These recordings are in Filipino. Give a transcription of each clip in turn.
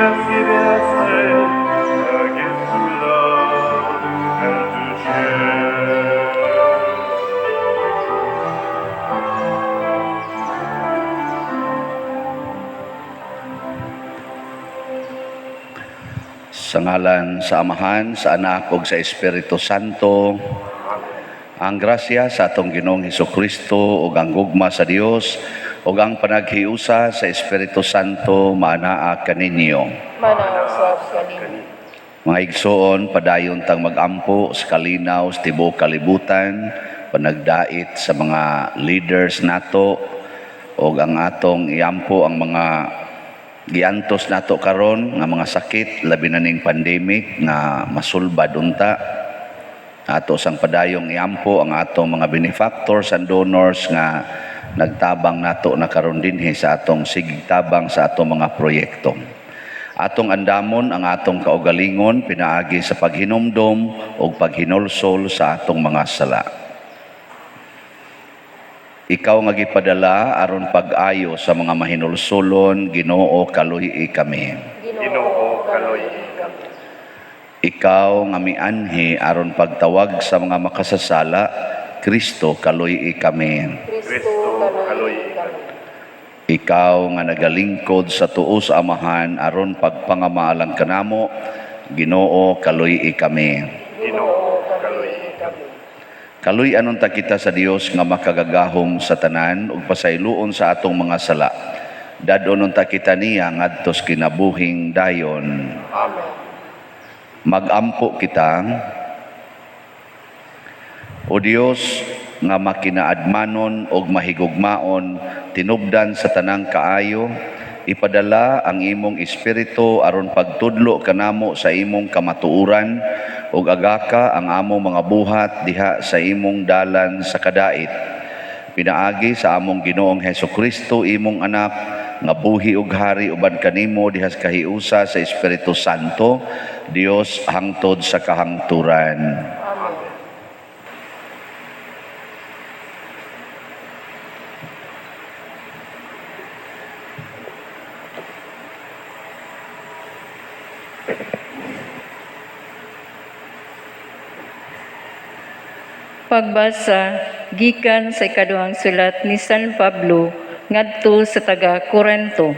Sa ngalan sa Amahan, sa Anak ug sa Espiritu Santo, ang grasya sa atong Ginoong Hesukristo ug ang gugma sa Dios ug ang panaghiusa sa Espiritu Santo maanaa kaninyo. Manasab kaninyo. Mga igsoon, padayon tang magampo sa kalinaw sa tibuok kalibutan, panagdait sa mga leaders nato ug ang atong iampo ang mga giantos nato karon nga mga sakit, labi na ning pandemic nga masulbad unta. Ato sang padayong iampo ang atong mga benefactors and donors nga nagtabang nato na karon dinhi sa atong sigtabang sa atong mga proyekto. Atong andamon ang atong kaugalingon pinaagi sa paghinumdom o paghinulsol sa atong mga sala. Ikaw nga gipadala aron pag-ayo sa mga mahinulsolon, Ginoo kaluhi kami. Ginoo kaloy kami. Ikaw nga mianhi aron pagtawag sa mga makasasala, Kristo kaluhi kami. Kristo kaloy kami. Ikaw nga nagalingkod sa tuo sa Amahan aron pagpangamaalang kanamo, Ginoo kaluhi kami. Ginoo kaloy kami. Kaluy anon ta kita sa Dios nga makagagahom sa tanan ug pasayloon sa atong mga sala. Dadonon ta kita niya ngadto sa kinabuhing dayon. Amen. Magampo kita. O Dios nga makinaadmanon ug mahigugmaon tinubdan sa tanang kaayo, ipadala ang imong espiritu aron pagtudlo kanamo sa imong kamatuoran ug agaka ang among mga buhat diha sa imong dalan sa kadait. Pinaagi sa among Ginoong Hesukristo imong anak nga buhi ug hari uban kanimo diha sa kahiusa sa Espiritu Santo, Dios hangtod sa kahangturan. Amen. Pagbasa gikan sa ikaduhang sulat ni San Pablo ngadto sa taga Corinto.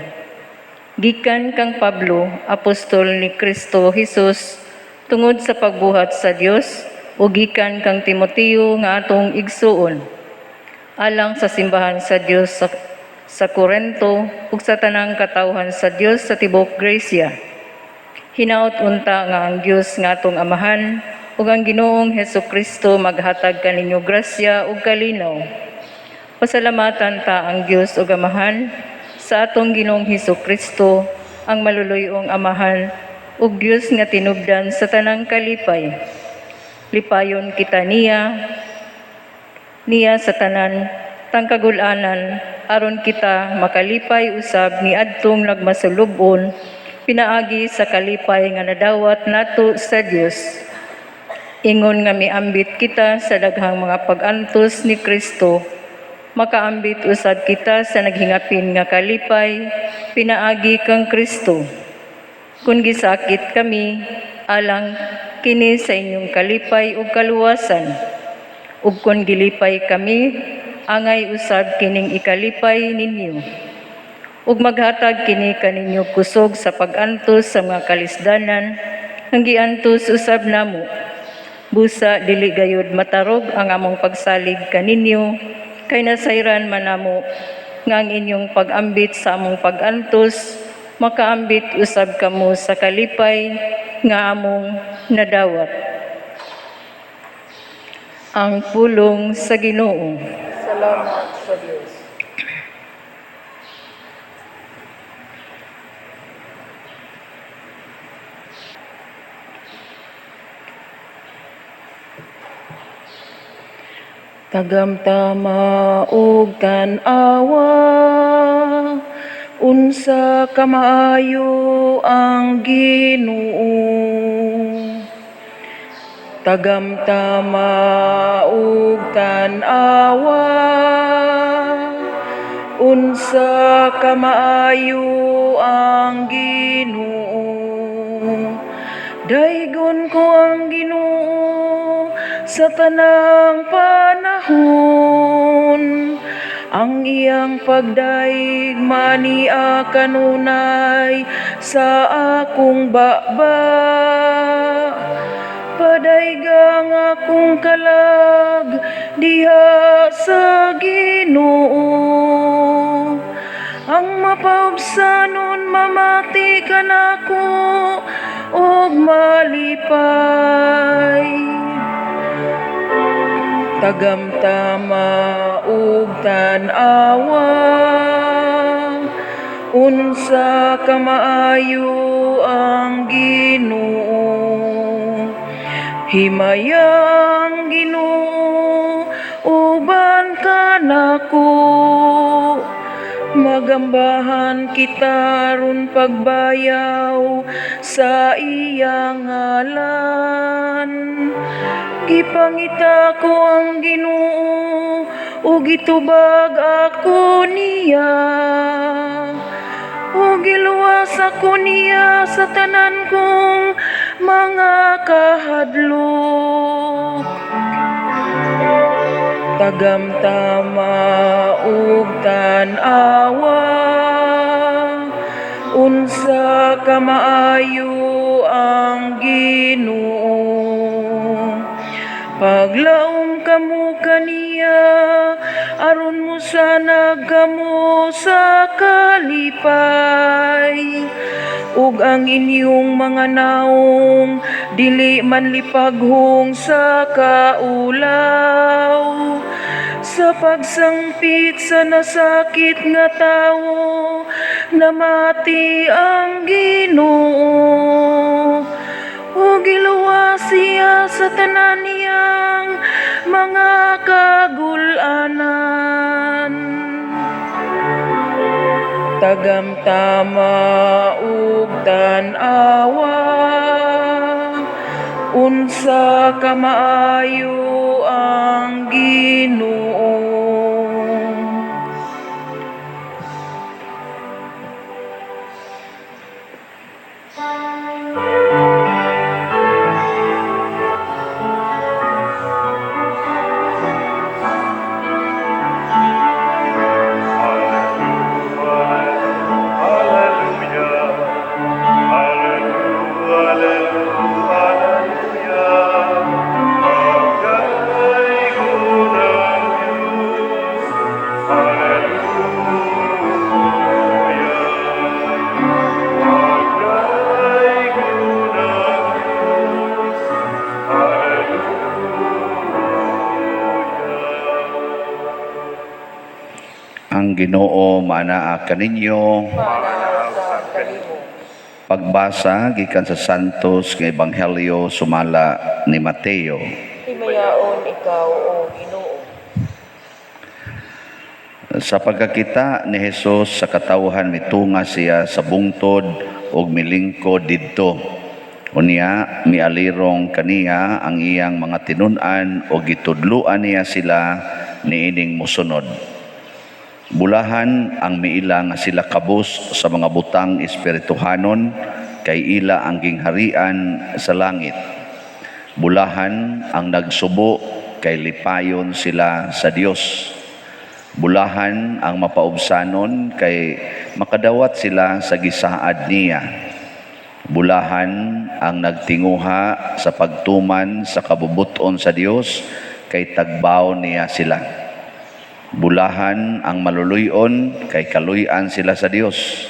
Gikan kang Pablo, apostol ni Kristo Jesus, tungod sa pagbuhat sa Dios, ug gikan kang Timoteo nga atong igsuon, alang sa simbahan sa Dios sa Corinto ug sa tanang katawhan sa Dios sa tibuok Gresya. Hinaut unta nga ang Dios nga atong Amahan ug ang Ginoong Hesukristo maghatag kaninyo grasya ug kalinaw. Pasalamatan ta ang Dios ug Amahan sa atong Ginoong Hesukristo, ang maluluyong Amahan ug Dios nga tinubdan sa tanang kalipay. Lipayon kita niya sa tanan tang kagul-anan aron kita makalipay usab niadtong nagmasulubon pinaagi sa kalipay nga nadawat nato sa Dios. Ingon nga miambit kita sa daghang mga pag-antos ni Kristo, makaambit usab kita sa naghingapin nga kalipay, pinaagi kang Kristo. Kung gisakit kami, alang kini sa inyong kalipay ug kaluwasan. Ug kung gilipay kami, angay usab kining ikalipay ninyo. Ug maghatag kini kaninyo kusog sa pag-antos sa mga kalisdanan, ang giantos usab namo. Busa dili gayud matarog ang among pagsalig kaninyo, kay nasayran man namo nga ang inyong pag-ambit sa among pag-antos, makaambit usab kamo sa kalipay nga among nadawat. Ang pulong sa Ginoo. Salamat sa Dios. Tagamtama ug tan-awa, unsa kamaayo ang Ginoo. Tagamtama ug tan-awa, unsa ka maayo ang Ginoo. Daygon ko ang Ginoo sa tanang panahon, ang iyang pagdaig mania kanunay sa akong baba. Padaygang akong kalag diha sa Ginoo, ang mapaubsanon mamati kanako og malipay. Tagamtama ug tan-awa, unsa ka maayo ang Ginoo. Himayang Ginoo uban ka nako, magambahan kita ron pagbayaw sa iyang ngalan. Gipangita ko ang Ginoo ug gitubag ako niya, ug giluwas ako niya sa tanan kong mga kahadlok. Tagamtama ug tan-awa, unsa ka maayo ang Ginoo. Paglaom kamo kaniya, aron mo sana kamo sa kalipay, ug ang inyong mga naong dili man lipaghong sa kaulaw. Sa pagsangpit sa nasakit nga tawo, namati ang Ginoo, ug giluwas siya sa tanan niyang mga kagulanan. Tagamtama ug tan-awa, unsa ka maayo ang Ginoo. Ang Ginoo manaa kaninyo. Pagbasa gikan sa Santos nga Ebanghelyo sumala ni Mateo. Himayaon ikaw, O Ginoo. Sa pagkakita ni Jesus sa katawhan mitunga siya sa bungtod ug milingkod didto. Unya mialirong kaniya ang iyang mga tinun-an ug gitudloan niya sila niining mosunod. Bulahan ang miila nga sila kabus sa mga butang espirituhanon kay ila ang gingharian sa langit. Bulahan ang nagsubo kay lipayon sila sa Dios. Bulahan ang mapaubsanon kay makadawat sila sa gisaad niya. Bulahan ang nagtinguha sa pagtuman sa kabubuton sa Dios kay tagbaw niya sila. Bulahan ang maluluyon kay kaluy-an sila sa Dios.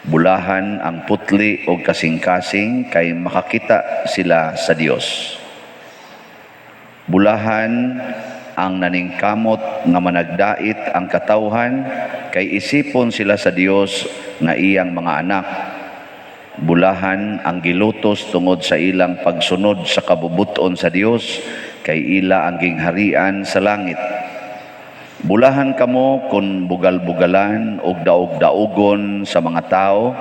Bulahan ang putli o kasing-kasing kay makakita sila sa Dios. Bulahan ang naningkamot nga managdait ang katawhan kay isipon sila sa Dios nga iyang mga anak. Bulahan ang gilutos tungod sa ilang pagsunod sa kabubuton sa Dios kay ila ang gingharian sa langit. Bulahan kamo kung bugal-bugalan og daog-daogon sa mga tao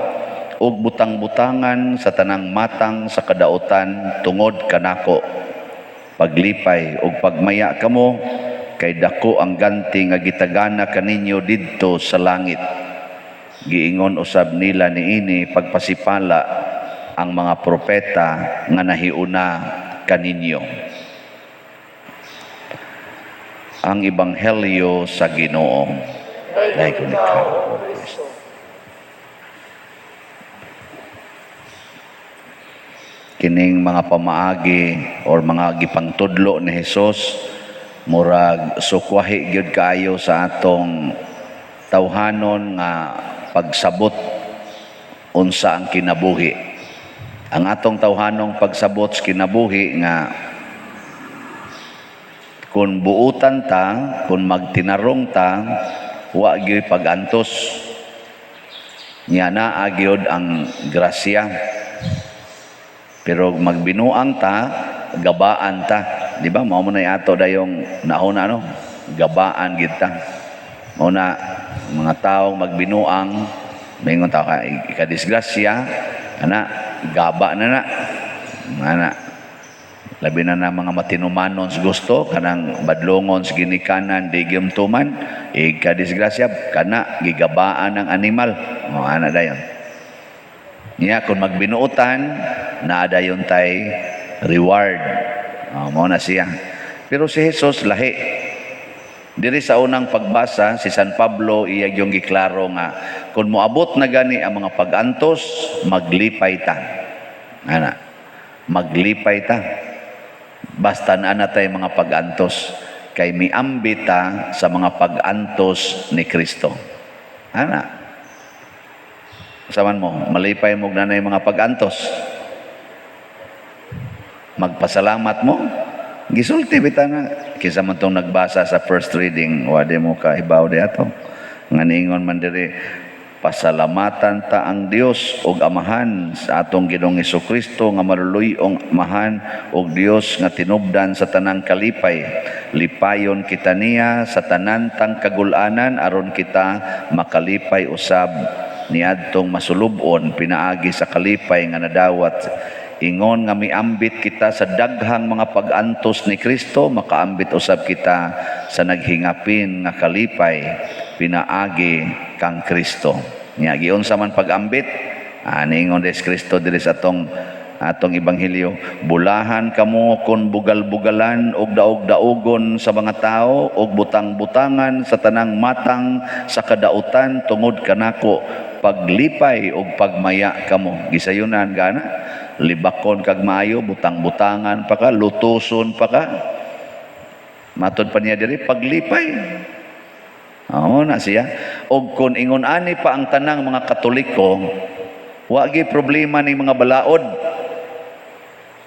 og butang-butangan sa tanang matang sa kadautan tungod kanako. Paglipay og pagmaya kamo kay dako ang ganti nga gitagana kaninyo didto sa langit. Giingon usab nila niini pagpasipala ang mga propeta nga nahiuna kaninyo. Ang Ebanghelyo sa Ginoo. Dahil ko ni Kristo. Kining mga pamaagi or mga gipangtudlo ni Hesus murag sukwahi gyud kaayo sa atong tawhanon nga pagsabot unsa ang kinabuhi. Ang atong tawhanong pagsabot sa kinabuhi nga kung buutan ta, kung magtinarong ta, wa gyud pagantos. Nya naa gyud ang grasya. Pero magbinuang ta, gabaan ta. Di ba? Mao mo na ato dayong nauna no? Gabaan kita. Mao na mga taong magbinuang, maingon ta ka ikadisgrasya, ana gaba na. Ana labi na mga matinumanon sa gusto kanang badlongon sa ginikanan di gyumtuman ikadisgrasya kana gigabaan ng animal. Mao ana dayon. Niya kung magbinuutan naa dayon tay reward. Mao na siya. Pero si Jesus lahi. Diri sa unang pagbasa si San Pablo iya yung giklaro nga kung moabot na gani ang mga pagantos maglipay ta. Ana. Maglipay ta. Basta na tay mga pagantos kay miambita sa mga pagantos ni Kristo. Ana. Saman mo, malipay mo na yung mga pagantos. Magpasalamat mo. Gisulti bita nga. Kisa man itong nagbasa sa first reading, wade mo ka ibaw di ato. Nga ningon man diri, pasalamatan ta ang Dios og Amahan sa atong Ginoong Hesukristo nga maluluyong Amahan og Dios nga tinubdan sa tanang kalipay. Lipayon kita niya sa tanan tang kagulanan aron kita makalipay usab niadtong masulubon pinaagi sa kalipay nga nadawat. Ingon nga miambit kita sa daghang mga pagantos ni Kristo, makaambit usab kita sa naghingapin nga kalipay pinaagi kang Kristo. Nya giunsa man pagambit, ningon des Kristo diri sa atong ebanghelyo, bulahan kamo kon bugal-bugalan og daog-daogon sa mga tao og butang-butangan sa tanang matang sa kadautan tungod kanako, paglipay og pagmaya kamo. Gisayunan gana, libakon kag maayo, butang-butangan pa ka, lutuson pa ka. Matod pa niya diri paglipay. Na siya. Og kun ingon ani pa ang tanang mga Katoliko, wa gi problema ni mga balaod.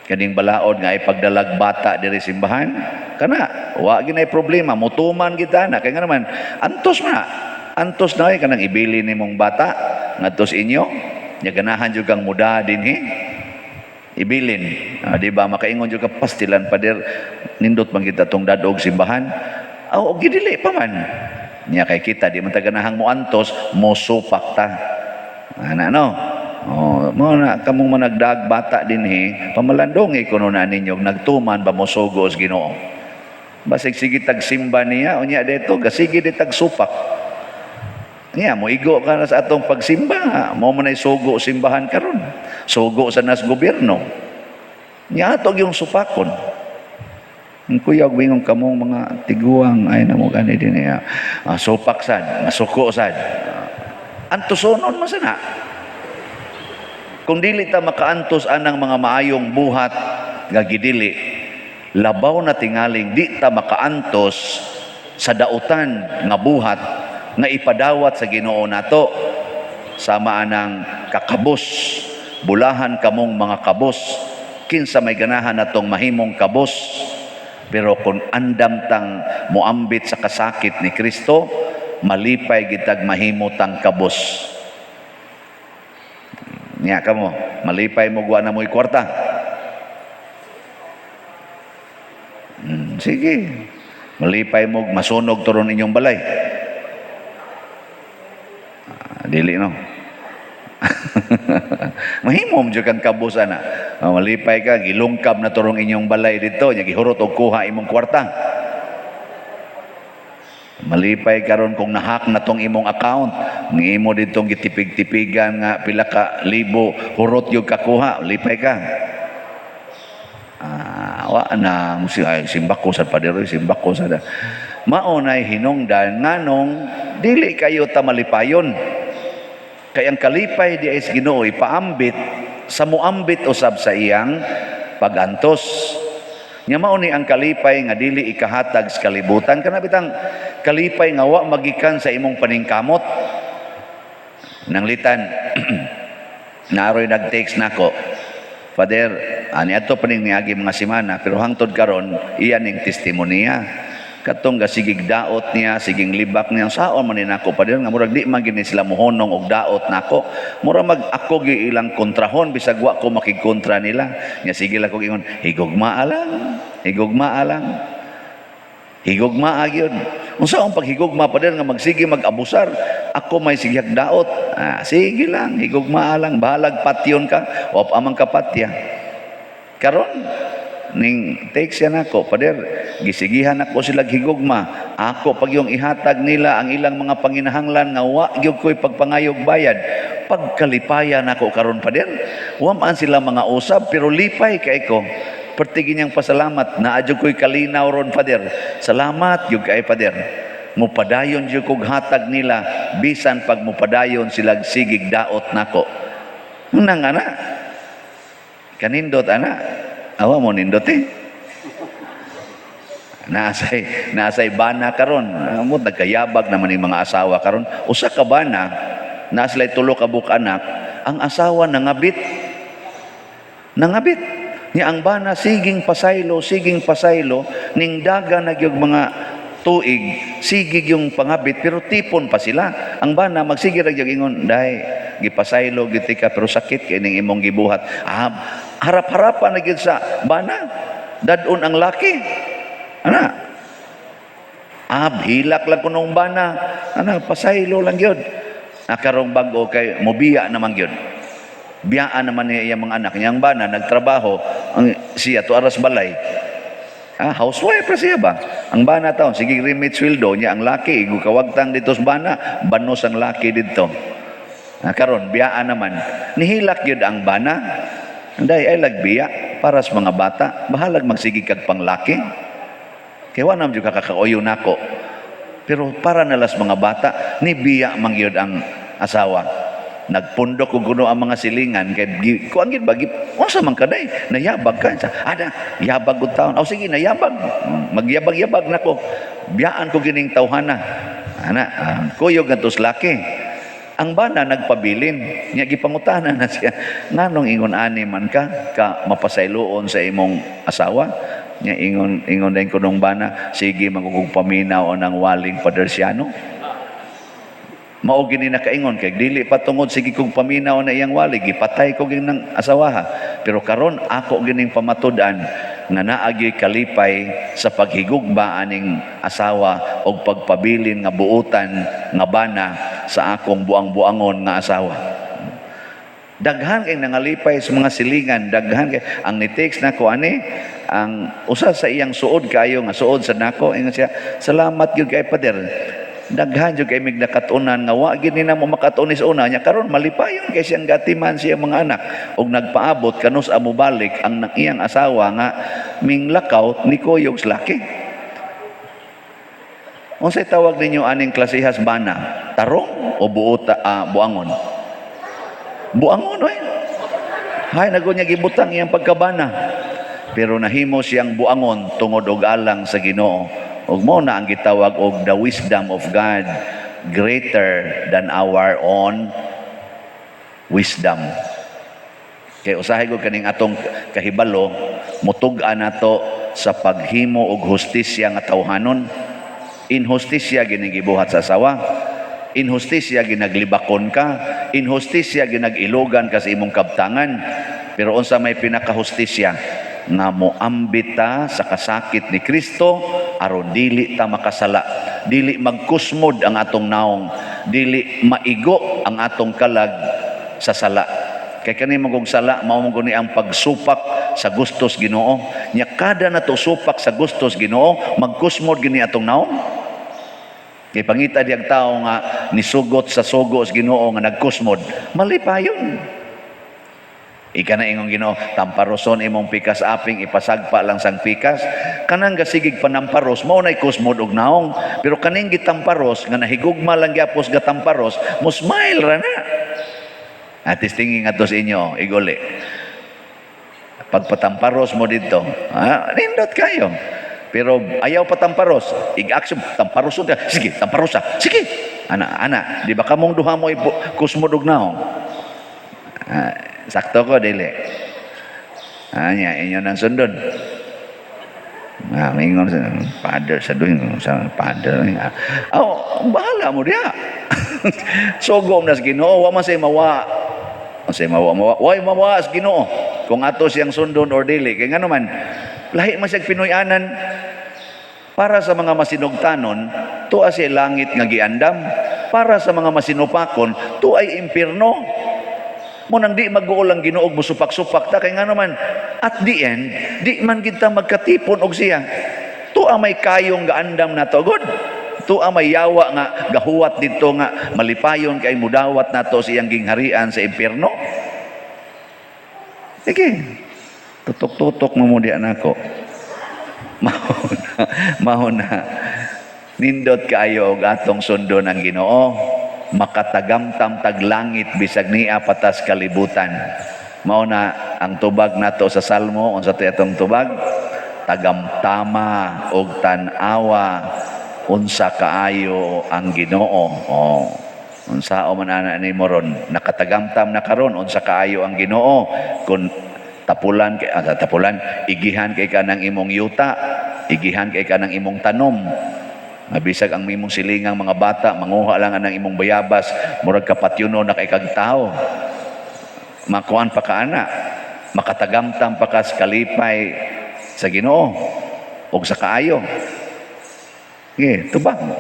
Kaning balaod nga ipagdalag bata diri simbahan, kana wa gi nay problema, mutuman kita na kay nga naman antos na kanang ibili nimong bata ngadtos inyo, nya ganahan jud kang muda dinhi. Ibilin, di ba makaingon jud ka pastilan pader nindot man kita tong dadog simbahan. Og gidili pa man. Nya kay kita di man ta ganahang mo antos, mo supak ta. Ana no. Mo na kamong managdag bata dinhi, pamalandongi kuno na ninyo nagtuman ba mo sugo sa Ginoo. Basig sige tag simba niya unya dito gasige di tag supak. Niya mo igo ka na sa atong pagsimba, mo man ay sugo simbahan karon. Sugo sa nas gobyerno. Niya atog yung supakon. Kuya wingong kamong mga tiguang ay namo gani din niya. Supak sad, masuko sad. Antusonon man sana. Kung dili ta makaantos anang mga maayong buhat nga gidili, labaw na tingaling di ta makaantos sa dautan nga buhat nga ipadawat sa Ginoo nato. Sama anang kakabos, bulahan kamong mga kabos, kinsa may ganahan natong mahimong kabos. Pero kung andam tang muambit sa kasakit ni Kristo, malipay gitag mahimo tang kabos. Nya kamo, malipay mo guwa na mo'y kwarta. Sige. Malipay mo, masunog turon inyong balay. Dili no. Mahimom jud kang kabus ana. Malipay ka, gilungkab na turong inyong balay dito, nya gihurot og kuha imong kwarta. Malipay karon kung nahack na tong imong account, ng imo ditong gitipig-tipigan nga pila ka libo, hurot yung kakuha, lipay ka. Wa na simbako sa padero, simbako sa da. Maunay hinungdan nganong dili kayo ta malipayon. Kay ang kalipay di ay Ginoo ipaambit sa muambit usab sa iyang pagantos. Nya mao ni ang kalipay nga dili ikahatag sa kalibutan kana bitang kalipay nga wa magikan sa imong paningkamot. Nanglitan naroy nag-text nako. Father, ani ato paning niagi mga semana pero hangtod karon iya ning testimonya. Katong gasigig daot niya, siging libak niya, saon man ni nako Father nga murag di man gini sila mohonong og daot nako. Mura mag ako gi ilang kontrahon bisag wa ko makigkontra nila. Nya sige la ko ingon, higugma alang. Higugma alang. Higugma agyod. Unsa ang paghigugma Father nga magsige mag-abusar? Ako may sigyag daot. Sige lang, higugma alang, bahalag patyon ka, o amang kapatya. Karon ning text yan ako, Father, gisigihan ako sila higugma. Ako pag yung ihatag nila ang ilang mga panginahanglan nga wa gyud ko'y pagpangayog bayad. Pagkalipayan ako karon Father. Wa man sila mga usab pero lipay kay ko. Pertigi niyang pasalamat na adyo ko'y kalinaw ron Father. Salamat gyud kay Father. Mupadayon gyud kog hatag nila bisan pag mupadayon sila sigig daot nako. Nang ana. Kanindot ana. Awa mo nindot Nasay bana karon. Amo nagkayabag naman yung mga asawa karon. Usa ka bana na sila'y tulo ka buk anak, ang asawa nangabit. Nangabit. Niya ang bana siging pasaylo ning daga nagyog mga tuig, sigig yung pangabit pero tipon pa sila. Ang bana magsige ra gyud ingon, "Day, gipasaylo gid ka pero sakit kay ning imong gibuhat." Harap-harapan na gyud sa bana. Dadon ang laki. Ana. Hilak lang ko nung bana. Ana, pasaylo lang gyud. Karong bag-o kay mobiya naman gyud. Biyaan naman niya iyang mga anak niya. Ang bana nagtrabaho, siya to aras balay. Housewife pa siya ba? Ang bana taon, sige remit sweldo niya ang laki, kawagtang dito sa bana, banos ang laki dito. Karon biyaan naman. Nihilak gyud ang bana. Anday ay lagbiya para sa mga bata, bahalag magsigi kag panglaki. Kaya wa nam jud kakakaoyo nako. Pero para nalas mga bata, ni biya mangyod ang asawa. Nagpundok og kuno ang mga silingan kay kuan gid bagi unsa man kaday nayabag ka sa yabag gud taon. Sige nayabag. Magyabag-yabag nako. Biyaan ko gining tawhana. Kuyog ngadtos laki. Ang bana nagpabilin, niya gipangutana na siya, nganong ingon ani man ka mapasayloon sa imong asawa? Niya ingon din ko nung bana, sige magugug paminaw ng waling padersyano. Mao gini nakaingon kay dili patungod sige kog paminaw na iyang wali, gipatay ko gini ng asawaha. Pero karon ako gining pamatud-an nga naagi kalipay sa paghigugma aning asawa o pagpabilin nga buutan nga bana sa akong buang-buangon nga asawa. Daghan kay nangalipay sa mga silingan, daghan kay ang ni-text nako ani ang usa sa iyang suod kayo nga suod sa nako ingon siya, salamat gyud kay Pader. Daghan jud kay mig nakatunan nga wa gid ni namo makatuon sa una nya karon malipayon kay siyang gatiman siya mga anak ug nagpaabot kanus amo balik ang iyang asawa nga ming lakaw ni kuyog laki. Unsay tawag ninyo aning klasihas bana? Tarong o buangon? Buangon oy. Hay nago niya gibutang iyang pagkabana. Pero nahimo siyang buangon tungod og alang sa Ginoo. Ug mao na ang gitawag og the wisdom of God greater than our own wisdom. Kay usahay ko kaning atong kahibalo mutug-an nato sa paghimo og hustisya nga tawhanon. Inhustisya ginigibuhat sa asawa. Inhustisya ginaglibakon ka. Inhustisya ginagilogan ka sa imong kabtangan. Pero unsa may pinakahustisya nga moambita sa kasakit ni Kristo aron dili ta makasala, dili magkusmod ang atong naong, dili maigo ang atong kalag sa sala. Kay kani magong sala mao mo ni ang pagsupak sa gustos Ginoo. Nya kada nato supak sa gustos Ginoo, magkusmod gini atong naong. Kay pangita diyang tao nga nisugot sa sugo sa Ginoo nga nagkusmod, mali pa yun. Ika na ingong Ginoo, tamparoson imong pikas aping ipasagpa lang sang pikas. Kanang gasigig panamparos mao nay kusmod og naong. Pero kaning gitamparos nga nahigugma lang gyapos gatamparos, mo smile ra na. At tingin nga to sa inyo, iguli. Pagpatamparos mo dito, nindot kayo. Pero ayaw patamparos, ig-action, tamparoson ka. Sige, tamparosa. Sige. Ana, di ba kamong duha mo kusmod og naong? Sakto ko, dili. Inyo nang sundon. Mingon sa father sa doing sa father. Bahala mo diha. Sugom na sa Ginoo, wa man say mawa. Say mawa. Way mawa sa Ginoo. Kung ato siyang sundon or dili, kay ngano man lahi man siyang Pinoy-anan. Para sa mga masinugtanon, tuwa siya langit nga giandam. Para sa mga masinupakon, tuwa ay impierno. Munang di mag-uulang Ginoo mo supak-supak ta kay ngano man at the end di man kita magkatipon og siya. Tuwa may kayong gaandam nato god. Tuwa may yawa nga gahuwat dito nga malipayon kay mudawat nato siyang gingharian sa impierno. Sige. Tutok-tutok mo mudi nako. Mahuna. Nindot kaayo og atong sundo ng Ginoo. Makatagamtam taglangit bisag niya patas kalibutan. Mao na ang tubag nato sa Salmo, unsa to atong tubag? Tagamtama og tan-awa unsa kaayo ang Ginoo. Unsa man ana ni moron, nakatagamtam na karon unsa kaayo ang Ginoo. Kun tapulan igihan kay kanang imong yuta, igihan kay kanang imong tanom. Bisag ang imong silingang mga bata, manguha lang ang imong bayabas, murag kapatyuno na kay kag tao. Makuan pa ka ana, makatagamtam pa ka sa kalipay sa Ginoo og sa kaayo. Tubag mo.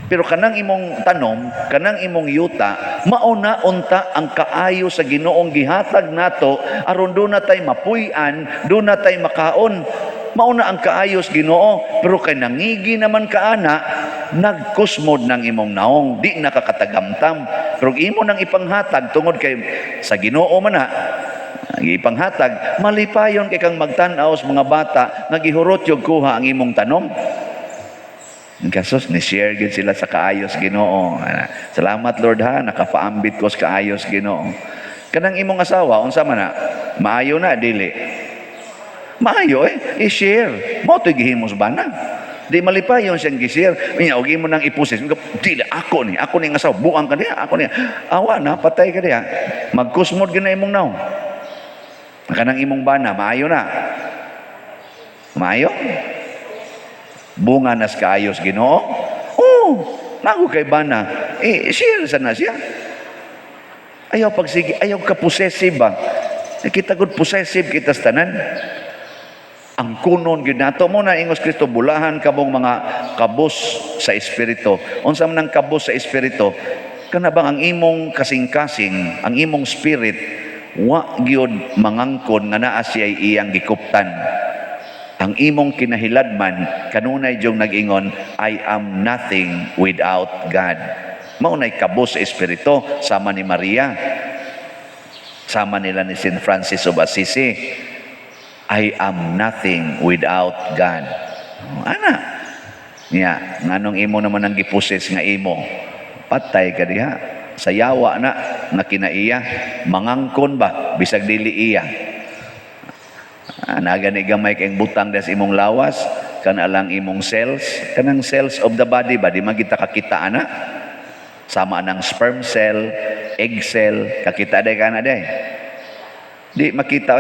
Pero kanang imong tanom, kanang imong yuta, mauna unta ang kaayo sa Ginoong gihatag nato aron do na tay mapuy-an, do na tay makaon. Mauna ang kaayos Ginoo, pero kay nangigi naman kaana, nagkusmod ng imong naong, di nakakatagamtam. Pero imo nang ipanghatag tungod kay sa Ginoo man na, ipanghatag, malipayon kay kang magtan-aw sa mga bata, nagihurot yung kuha ang imong tanom. Kasos, ni-share gid sila sa kaayos Ginoo. Salamat Lord ha, nakapaambit ko sa kaayos Ginoo. Kanang imong asawa, unsa man na, maayo na, dili. Maayo i-share. Mo to gihimos bana. Di malipayon siyang gi-share. Unya og imo nang ipusis. Dili ako ni nga asawa, buang ka diha, ako ni. Awa na patay ka diha. Magkusmod gyud na imong naw. Kanang imong bana, maayo na. Maayo? Bunga nas kaayos Ginoo. Nago kay bana. Share sana siya. Ayaw pagsige, ayaw ka possessive ba? Kita gud possessive kita sa tanan. Ang kunon gyud nato mo na ingos Kristo, bulahan kabong mga kabos sa espiritu. Unsa man ang kabos sa espiritu? Kana bang ang imong kasing-kasing, ang imong spirit wa gyud mangangkon nga naa siya iyang gikuptan. Ang imong kinahiladman kanunay jong nag-ingon, I am nothing without God. Mao nay kabos sa espiritu sama ni Maria. Sama nila ni Saint Francis of Assisi. I am nothing without God. Ana. Nganong imo naman ang gipuses nga imo. Patay ka diha. Sa yawa na kinaiya. Mangangkon ba? Bisag dili iya. Nagani gamay kayong butang des imong lawas. Kana lang imong cells. Kanang cells of the body ba? Di magita kakita ana. Sama ng sperm cell, egg cell. Kakita day ka na day. Di makita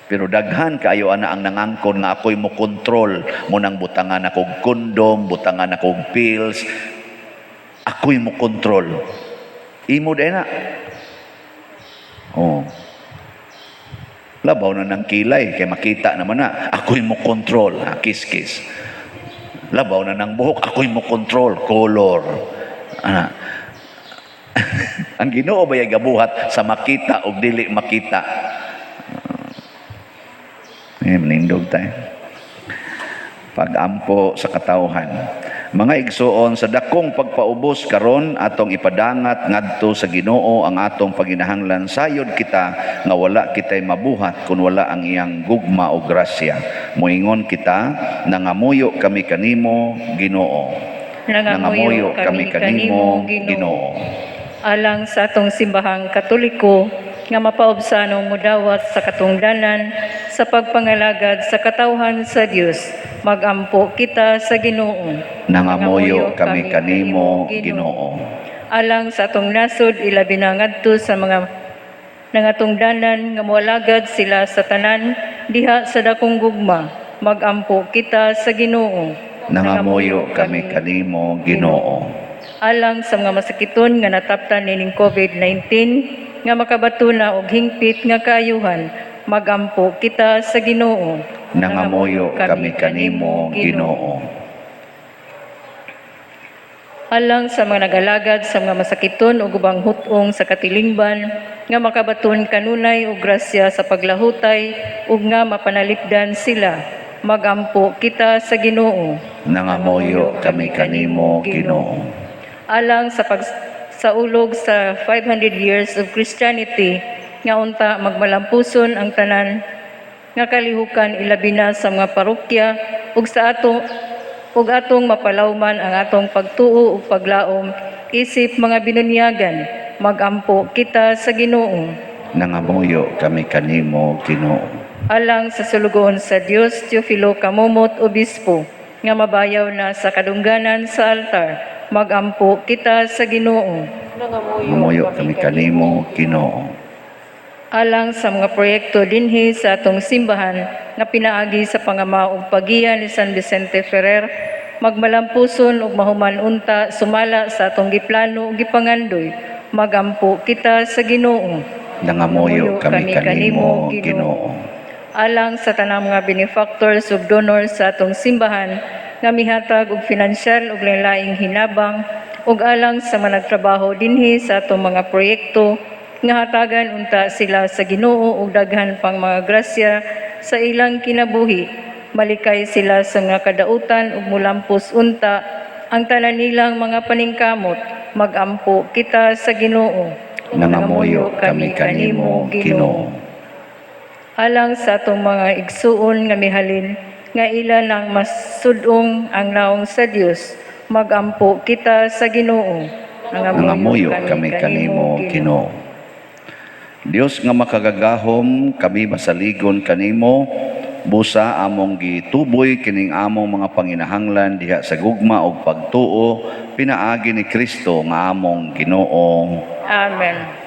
Pero daghan kayo ana ang nangangkon nga ako'y mo kontrol mo nang butangan akong kondom, butangan akong pills. Ako'y mo kontrol. Imo din na. Labaw na ng kilay kay makita naman na. Ako'y mo kontrol. Kiss-kiss. Labaw na ng buhok. Ako'y mo kontrol. Color. Ang Ginoo ba gabuhat sa makita o dili makita? Menindog tayo. Pag-ampo sa katawhan. Mga igsoon, sa dakong pagpaubos karon atong ipadangat ngadto sa Ginoo ang atong paginahanglan sayod kita nga wala kitay mabuhat kun wala ang iyang gugma o grasya. Moingon kita, nangamuyo kami kanimo, Ginoo. Nangamuyo kami kanimo, Ginoo. Alang sa atong simbahang Katoliko, nga mapaubsanong mudawat sa katungdanan sa pagpangalagad sa katawhan sa Dios, magampo kita sa Ginoo. Nangamuyo kami kanimo, Ginoo. Alang sa atong nasod, ilabi na ngadto sa mga nangatungdanan nga moalagad sila sa tanan diha sa dakong gugma, magampo kita sa Ginoo. Nangamuyo kami kanimo, Ginoo. Alang sa mga masakiton nga nataptan nining COVID-19 nga makabato na og hingpit nga kaayuhan, magampo kita sa Ginoo. Nangamuyo kami kanimo, Ginoo. Alang sa mga nagalagad sa mga masakiton o ubang hutong sa katilingban nga makabaton kanunay og grasya sa paglahutay ug nga mapanalipdan sila, magampo kita sa Ginoo. Nangamuyo kami kanimo, Ginoo. Alang sa pagsaulog sa 500 years of Christianity nga unta magmalampuson ang tanan nga kalihukan ilabi na sa mga parokya ug sa atong mapalawman ang atong pagtuo ug paglaom isip mga binunyagan, magampo kita sa Ginoo. Nangamuyo kami kanimo, Ginoo. Alang sa sulugoon sa Dios, Teofilo Kamumot Obispo nga mabayaw na sa kadungganan sa altar, magampo kita sa Ginoo. Nangamuyo kami kanimo, Ginoo. Alang sa mga proyekto dinhi sa atong simbahan nga pinaagi sa pangama ug pagiya ni San Vicente Ferrer, magmalampuson ug mahuman unta sumala sa atong giplano ug gipangandoy, magampo kita sa Ginoo. Nangamuyo kami kanimo, Ginoo. Alang sa tanang mga benefactors ug donors sa atong simbahan nga mihatag og pinansyal ug lain-laing hinabang ug alang sa mga nagtrabaho dinhi sa atong mga proyekto nga hatagan unta sila sa Ginoo ug daghan pang mga grasya sa ilang kinabuhi, malikay sila sa mga kadautan ug mulampos unta ang tanan nilang mga paningkamot, magampo kita sa Ginoo. Nangamuyo kami kanimo, Ginoo. Alang sa atong mga igsuon nga mihalin nga ila nang masudong ang naong sa Dios, magampo kita sa Ginoo. Nangamuyo kami kanimo, Ginoo. Dios nga makagagahom, kami masaligon kanimo, busa among gituboy kining among mga panginahanglan diha sa gugma ug pagtuo, pinaagi ni Kristo nga among Ginoo. Amen.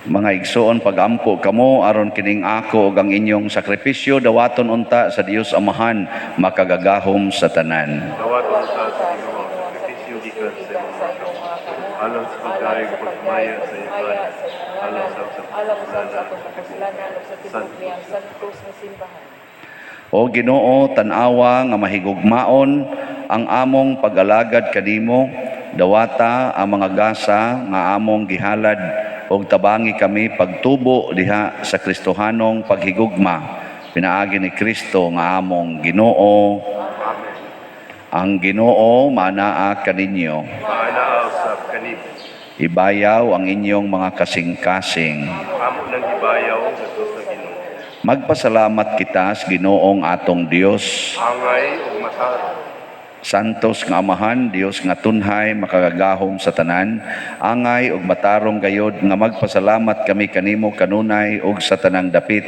Mga igsoon, pagampo kamo aron kining ako ug ang inyong sakripisyo dawaton unta sa Dios Amahan, makagagahom sa tanan. Dawaton sa Ginoo ang sakripisyo gikan sa imong mga alang sa pagdaig pagmaya sa iban, alang sa kasalanan ug sa tibok santos nga simbahan. O Ginoo, tan-awa nga mahigugmaon ang among pag-alagad kanimo, dawata ang mga gasa nga among gihalad ug tabangi kami pagtubo diha sa Kristohanong paghigugma. Pinaagi ni Kristo nga among Ginoo. Ang Ginoo manaa kaninyo. Maanaaw sa kanib. Ibayaw ang inyong mga kasing-kasing. Amo ng ibayaw sa Diyos na Ginoo. Magpasalamat kita sa Ginoong atong Dios. Angay o matar. Santos nga Amahan, Dios nga tunhay, makagagahom sa tanan, angay ug matarong gayod nga magpasalamat kami kanimo kanunay ug sa tanang dapit.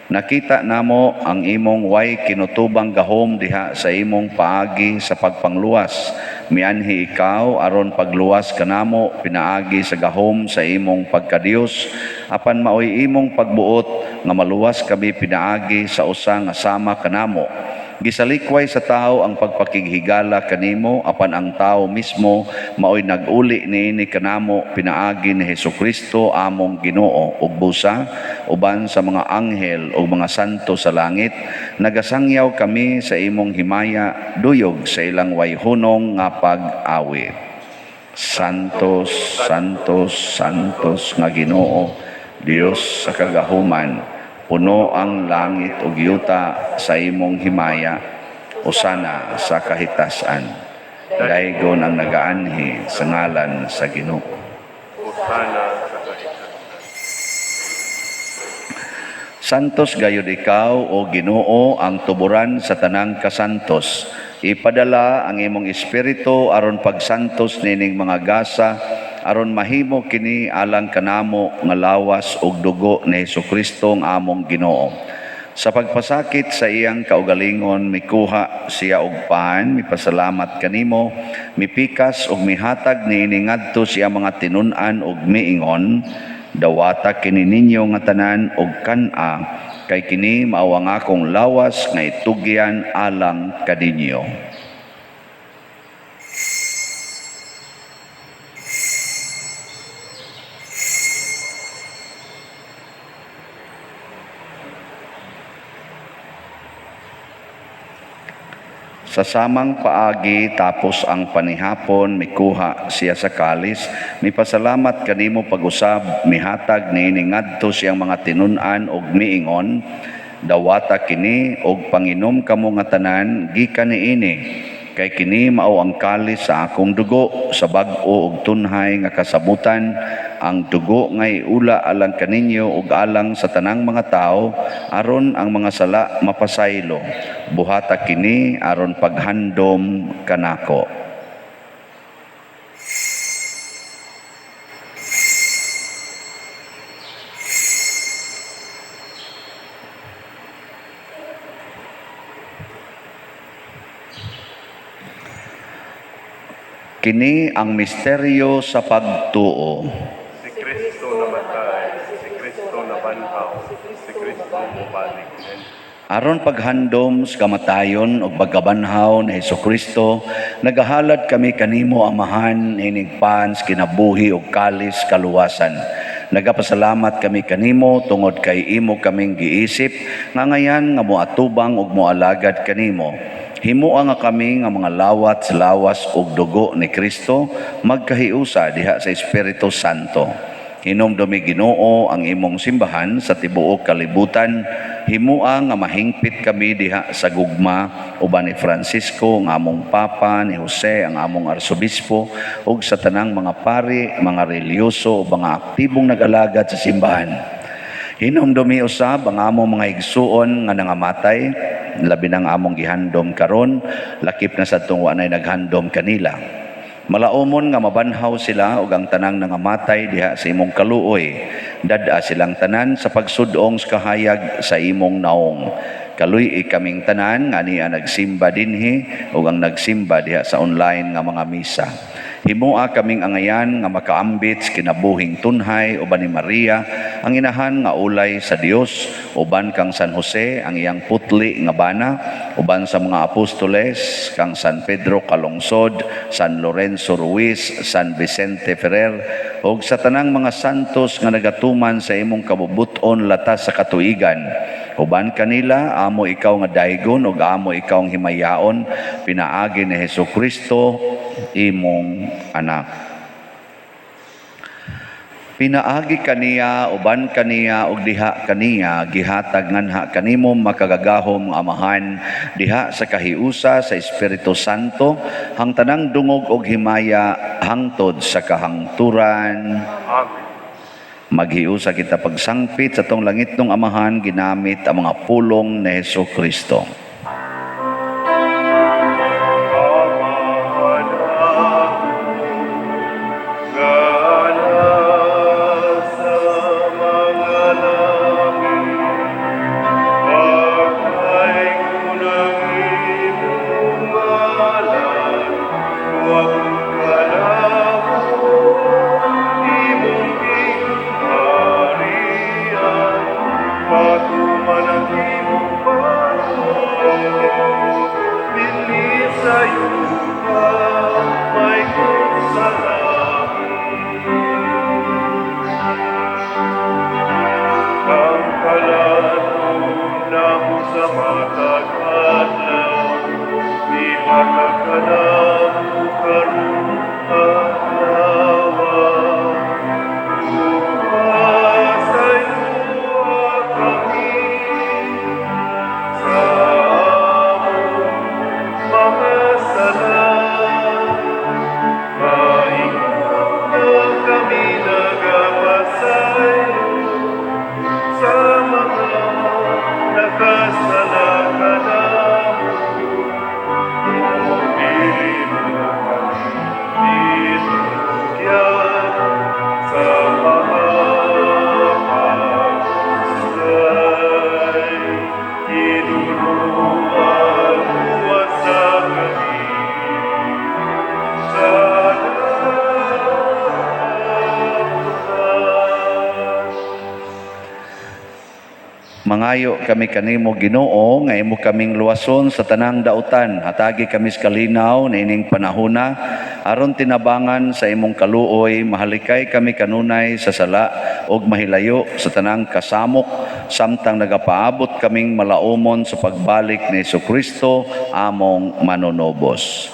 Nakita namo ang imong way kinutubang gahom diha sa imong paagi sa pagpangluwas. Mianhi ikaw aron pagluwas kanamo pinaagi sa gahom sa imong pagkadios. Apan maoy imong pagbuot nga maluwas kami pinaagi sa usa nga sama kanamo. Gisalikway sa tao ang pagpakighigala kanimo, apan ang tao mismo maoy nag-uli niini kanamo pinaagi ni Hesukristo among Ginoo ug busa uban sa mga anghel ug mga santo sa langit. Nagasangyaw kami sa imong himaya duyog sa ilang wayhunong nga pag-awit. Santos, Santos, Santos nga Ginoo, Dios sa kagahuman. Puno ang langit ug yuta sa imong himaya, usana sa kahitasan. Daygon ang nagaanhi sa ngalan sa Ginoo. Usana sa kahitasan. Santos gayud ikaw o Ginoo ang tuburan sa tanang kasantos. Ipadala ang imong espiritu aron pagsantos nining mga gasa aron mahimo kini alang kanamo nga lawas ug dugo ni Hesukristo ang among Ginoo. Sa pagpasakit sa iyang kaugalingon mikuha siya og pan, mipasalamat kanimo, mipikas ug mihatag niini ngadto siya mga tinun-an ug miingon, dawata kini ninyo nga tanan og kan-a, kay kini mao ang akong lawas nga itugyan alang kaninyo. Sa samang paagi tapos ang panihapon mikuha siya sa kalis, mipasalamat kanimo pag-usab, mihatag niini ngadto siyang mga tinun-an ug miingon, dawata kini og panginom kamo nga tanan gikan niini, kay kini mao ang kalis sa akong dugo sa bag-o ug tunhay nga kasabutan, ang dugo nga iula alang kaninyo ug alang sa tanang mga tao aron ang mga sala mapasaylo. Buhata kini aron paghandom kanako. Kini ang misteryo sa pagtuo. Si Kristo namatay, si Kristo nabanhaw, si Kristo mubalik. Aron paghandom sa kamatayon ug pagkabanhaw ni Hesukristo, nagahalad kami kanimo Amahan ining pan sa kinabuhi ug kalis kaluwasan. Nagapasalamat kami kanimo tungod kay imo kaming giisip nga ngayan nga moatubang ug moalagad kanimo. Himua nga kami nga mga lawat sa lawas ug dugo ni Kristo magkahiusa diha sa Espiritu Santo. Hinumdumi Ginoo ang imong simbahan sa tibuok kalibutan. Himua nga mahingpit kami diha sa gugma uban ni Francisco nga among Papa, ni Jose ang among Arsobispo ug sa tanang mga pari, mga reliyoso o mga aktibong nag-alagad sa simbahan. Hinumdumi usab ang among mga igsuon nga nangamatay, labi ng among gihandom karon, lakip na sa tungwa na naghandom kanila. Malaumon nga mabanhaw sila ug ang tanang nangamatay diha sa imong kaluoy. Dada silang tanan sa pagsudong sa kahayag sa imong naong. Kaluy kaming tanan nga niya nagsimba dinhi ug ang nagsimba diha sa online nga mga misa. Himua kaming angayan nga makaambit sa kinabuhing tunhay uban ni Maria ang inahan nga ulay sa Dios, uban kang San Jose ang iyang putli nga bana, uban sa mga apostoles kang San Pedro Calungsod, San Lorenzo Ruiz, San Vicente Ferrer ug sa tanang mga santos nga nagatuman sa imong kabubuton latas sa katuigan. Uban kanila amo ikaw nga daygon ug amo ikaw ang himayaon pinaagi ni Hesukristo imong anak. Pinaagi kaniya, uban kaniya, ug diha kaniya, gihatag nganha kanimo makagagahom nga amahan, diha sa kahiusa sa Espiritu Santo, hang tanang dungog ug himaya, hangtod sa kahangturan. Amen. Maghiusa kita pagsangpit sa tong langitnong amahan, ginamit ang mga pulong ni Hesukristo. Mangayo kami kanimo Ginoo nga imo kaming luwason sa tanang dautan. Hatagi kami sa kalinaw na ining panahona aron tinabangan sa imong kaluoy. Mahalikay kami kanunay sa sala ug mahilayo sa tanang kasamok samtang nagapaabot kaming malaumon sa pagbalik ni Jesucristo among manunobos.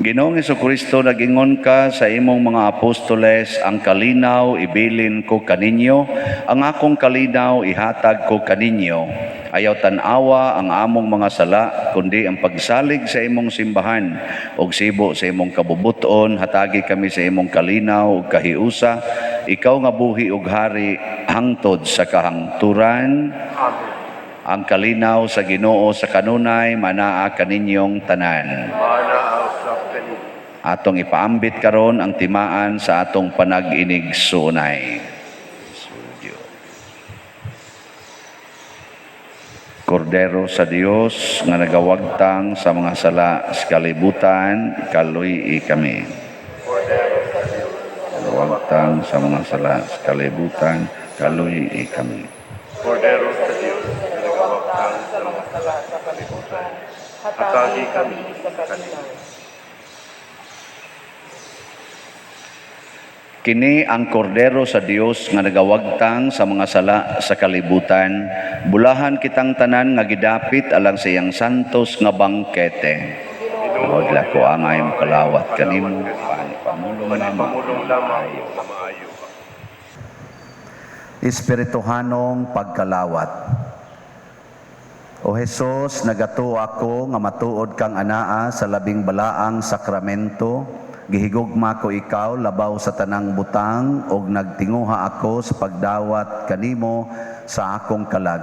Ginoong Jesucristo, nagingon ka sa imong mga apostoles, ang kalinaw ibilin ko kaninyo, ang akong kalinaw ihatag ko kaninyo. Ayaw tanawa ang among mga sala, kundi ang pagsalig sa imong simbahan, og sibo sa imong kabubuton, hatagi kami sa imong kalinaw ug kahiusa, ikaw nga buhi ug hari, hangtod sa kahangturan. Amen. Ang kalinaw sa Ginoo sa kanunay, manaa kaninyong tanan. Atong ipaambit karon ang timaan sa atong panag-inig sunay. Kordero sa Dios nga nagawagtang sa mga sala sa kalibutan, kaluy kami. Nagawagtang sa mga sala sa kalibutan, kaluy kami. Kordero sa Diyos na nagawagtang sa mga sala sa kalibutan, hatagi kami sa kalinaw. Kini ang kordero sa Dios nga nagawagtang sa mga sala sa kalibutan. Bulahan kitang tanan nga gidapit alang sa iyang santos nga bangkete. Huwag lako angay mo kalawat kanimo, pamulong lamang na maayo. Espirituhanong pagkalawat. O Jesus, nagato ako nga matuod kang anaa sa labing balaang sakramento. Gihigugma ko ikaw labaw sa tanang butang og nagtinguha ako sa pagdawat kanimo sa akong kalag.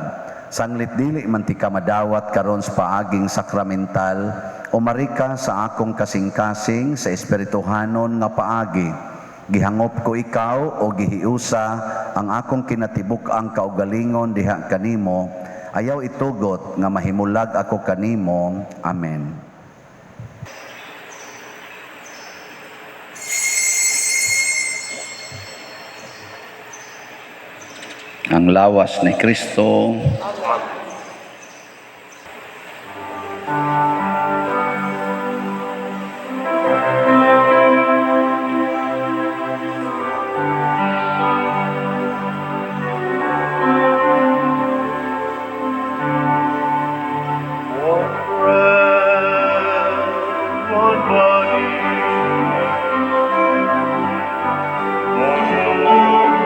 Sanglit dili man ti ka madawat karon sa paaging sakramental, umarika sa akong kasing-kasing sa espirituhanon nga paagi. Gihangop ko ikaw o gihiusa ang akong kinatibuk-ang kaugalingon diha kanimo. Ayaw itugot nga mahimulag ako kanimo. Amen. ang lawas ni Kristo, One breath, one body, one hope,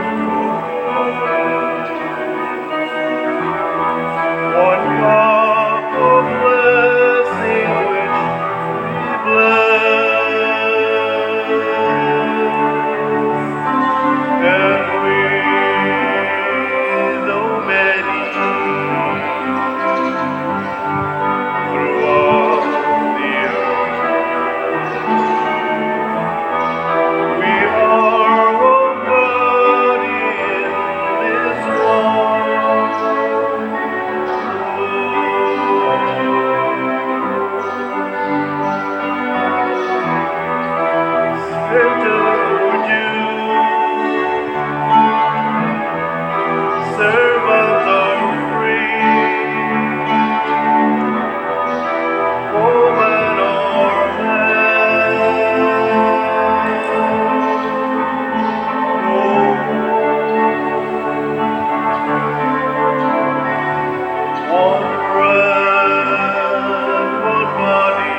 one cup of blessing which we bless, and we, though many, throughout the earth, we are one body in this servants are free, woman or man. One breath, one body,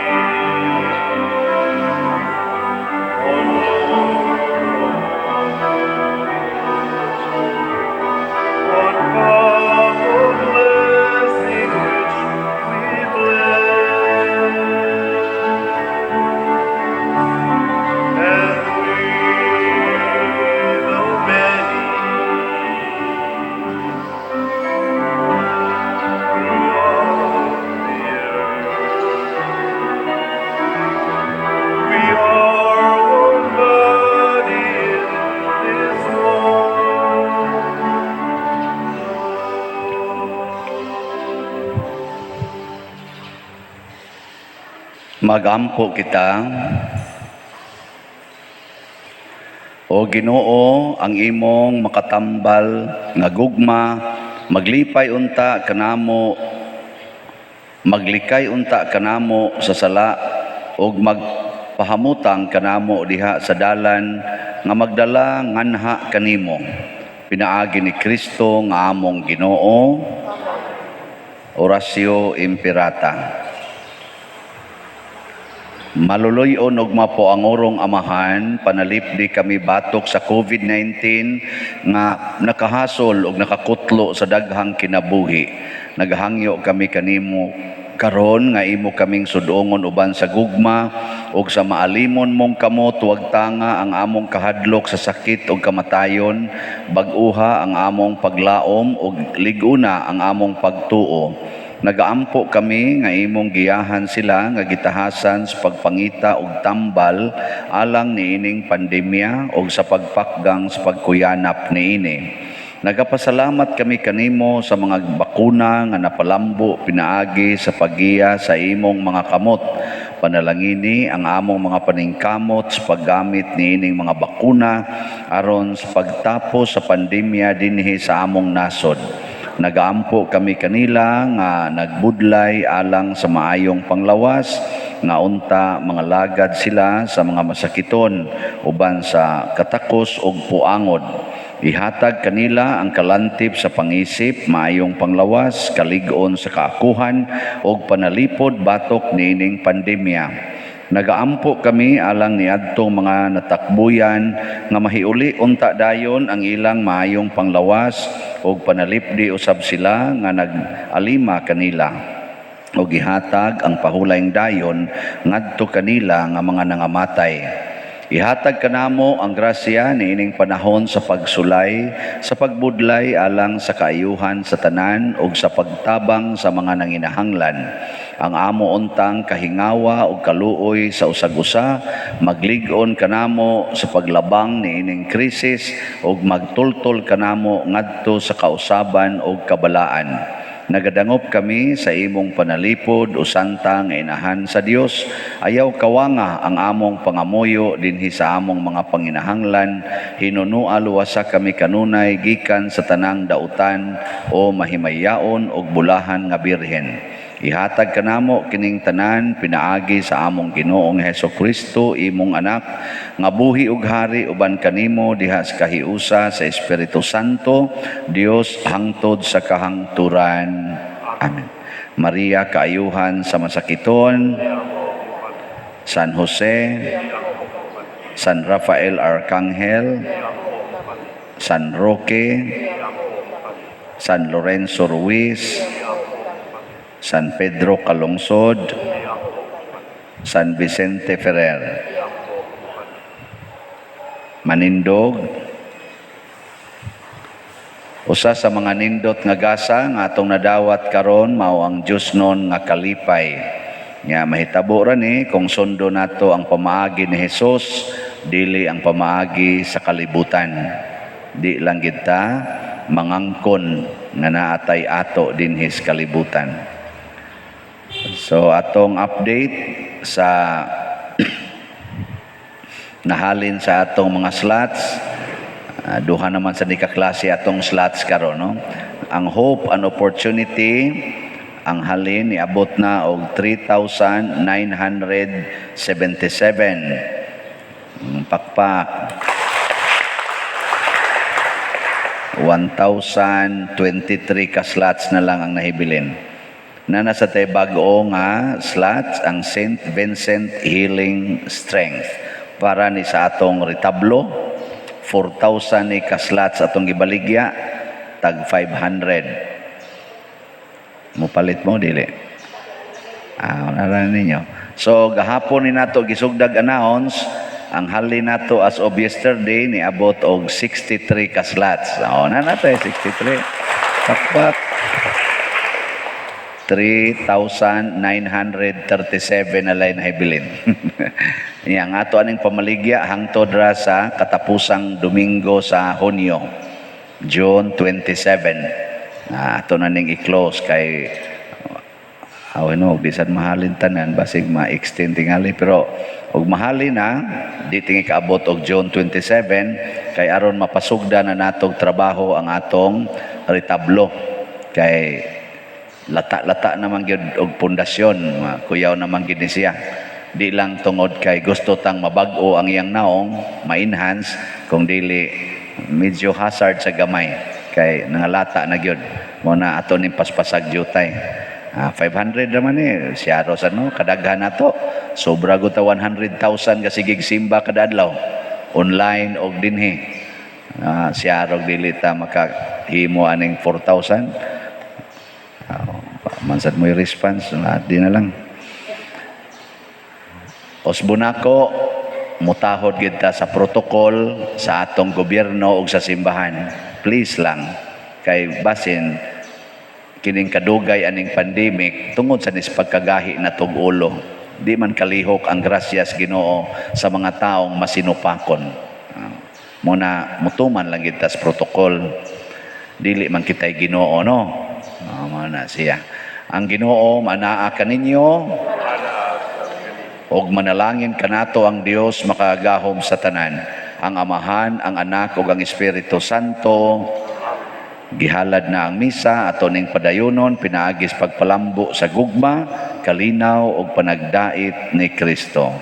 one Lord, one cup of blessing which we bless, and we, though many, throughout the earth, we are one body in this world. magampo kita. O Ginoo, ang imong makatambal nga gugma, maglipay unta kanamo, maglikay unta kanamo sa sala, o magpahamutang kanamo diha sa dalan, nga magdala nganha kanimo. Pinaagi ni Kristo nga among Ginoo. Orasyo Imperata. Maluloy-on og mapo ang orong amahan, panalipdi kami batok sa COVID-19 nga nakahasol og nakakutlo sa daghang kinabuhi. Naghangyo kami kanimo karon nga imo kaming sudongon uban sa gugma ug sa maalimon mong kamot huwag tanga ang among kahadlok sa sakit ug kamatayon, bag-uha ang among paglaom ug liguna ang among pagtuo. Nagaampo kami nga imong giyahan sila nga gitahasan sa pagpangita ug tambal alang niining pandemya ug sa pagpakgang sa pagkuyanap niini. Nagapasalamat kami kanimo sa mga bakuna nga napalambo pinaagi sa paggiya sa imong mga kamot. Panalangini ang among mga paningkamot sa paggamit niining mga bakuna aron sa pagtapos sa pandemya dinhi sa among nasod. Nagaampo kami kanila nga nagbudlay alang sa maayong panglawas nga unta mga lagad sila sa mga masakiton uban sa katakos ug puangod. Ihatag kanila ang kalantip sa pangisip, maayong panglawas, kalig-on sa kaakuhan ug panalipod batok niining pandemya. Nagaampo kami alang niadtong mga natakbuyan nga mahiuli unta dayon ang ilang maayong panglawas ug panalipdi usab sila nga nag-alima kanila. O gihatag ang pahulayng dayon ngadto kanila nga mga nangamatay. Ihatag kanamo ang grasya niining panahon sa pagsulay, sa pagbudlay alang sa kaayuhan sa tanan ug sa pagtabang sa mga nanginahanglan. Ang amo untang kahingawa ug kaluoy sa usag-usa, maglig-on kanamo sa paglabang niining krisis ug magtultol kanamo ngadto sa kausaban ug kabalaan. Nagadangop kami sa imong panalipod o santa nga inahan sa Dios. Ayaw kawanga ang among pangamuyo dinhi sa among mga panginahanglan. Hinunua luwasa kami kanunay gikan sa tanang dautan o mahimayaon og bulahan nga birhen. Ihatag kanamo kining tanan pinaagi sa among Ginoong Hesukristo imong anak nga buhi ug hari uban kanimo diha sa kahiusa sa Espiritu Santo Dios hangtod sa kahangturan. Amen. Maria kaayuhan sa masakiton, San Jose, San Rafael Arcangel, San Roque, San Lorenzo Ruiz, San Pedro Calungsod, San Vicente Ferrer, Manindog, usa sa mga nindot nga gasa nga atong nadawat karon mao ang Dios non nga kalipay. Nga mahitabo ra ni kung sundo nato ang pamaagi ni Hesus dili ang pamaagi sa kalibutan. Di lang gid ta mangangkon nga naatay ato dinhi sa kalibutan. So atong update sa nahalin sa atong mga slots. Duha naman sa klase atong slots karon, no? Ang hope and opportunity ang halin niabot na og 3,977. Pakpak. 1,023 ka slots na lang ang nahibilin. Nasa tayo bago nga slots ang St. Vincent Healing Strength para ni sa atong retablo. 4,000 ni ka slots atong gibaligya, tag 500. Mupalit mo dili. Naranan ninyo. So gahapon ni nato gisugdag announce ang hali nato as of yesterday ni abot og 63 ka slots. Natay 63. Pakpak. 3,937 na line hibilin. Yang ato aning pamaligya hangtod ra sa katapusang Domingo sa Hunyo, June 27. Ato na ning i-close kay bisan mahalin tanan basig ma-extend tingali pero og mahalin na di tingi kaabot og June 27 kay aron mapasugda na natog trabaho ang atong retablo kay lata-lata naman gyud og pundasyon, kuyaw naman gyud ni siya. Di lang tungod kay gusto tang mabag-o ang iyang naong, ma-enhance, kung dili medyo hazard sa gamay kay nangalata na gyud. Mo na ato ning paspasag jutay. 500 naman siya ros kadaghan nato. Sobra gud ta 100,000 ka sigig simba kada adlaw. Online og dinhi. Siya rog dili ta makahimo aning 4,000. Mansad mo yung response, di na lang. Osbunako, mutahod kita sa protokol sa atong gobyerno o sa simbahan. Please lang, kay basin, kining kadugay aning pandemic, tungod sa nispagkagahi na tug-ulo. Di man kalihok ang grasyas Ginoo sa mga taong masinupakon. Muna, mutuman lang kita sa protokol. Dili man kita'y Ginoo, no? Mana siya. Ang Ginoo manaa kaninyo og manalangin kanato ang Dios makagahom sa tanan, ang Amahan, ang Anak ug ang Espiritu Santo. Gihalad na ang misa ato ning padayunon pinaagis pagpalambo sa gugma, kalinaw ug panagdait ni Kristo.